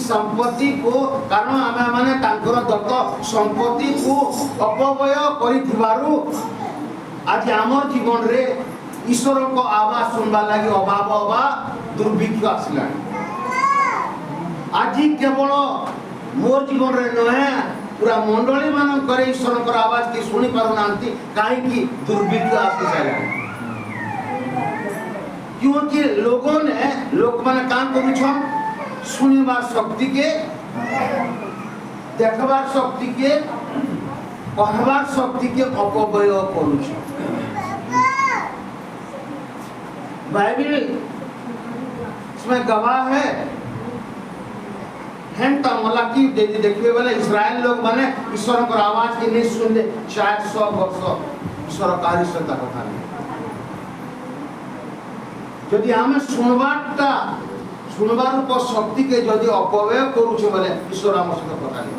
संपत्ति को कारण आमे माने तांकर दत्त संपत्ति को अपव्यय करिथिबारु आज आमर जीवन रे ईश्वर को आवाज सुनबा लागि अभाव अबा दुर्भिक्ष आसला आज केवल मोर जीवन रे नहे पूरा मंडली मान करे ईश्वर को आवाज की सुनी पारु नांती काहे की दुर्भिक्ष आसी चला क्योंकि लोगों ने लोक माने काम करू छ सुनिबार शक्ति के देखबार शक्ति के कहबार शक्ति के अपव्यय करू छ बाइबल इसमें गवाह है हेंता मलाकी देखिए बोले इस्राएल लोग माने ईश्वर को आवाज की नहीं सुनते 400 वर्ष ईश्वर कार्यता कथा नहीं यदि आमे सुनबार शक्ति के यदि अपव्यय करूछे बोले ईश्वर आम सहित कथा नहीं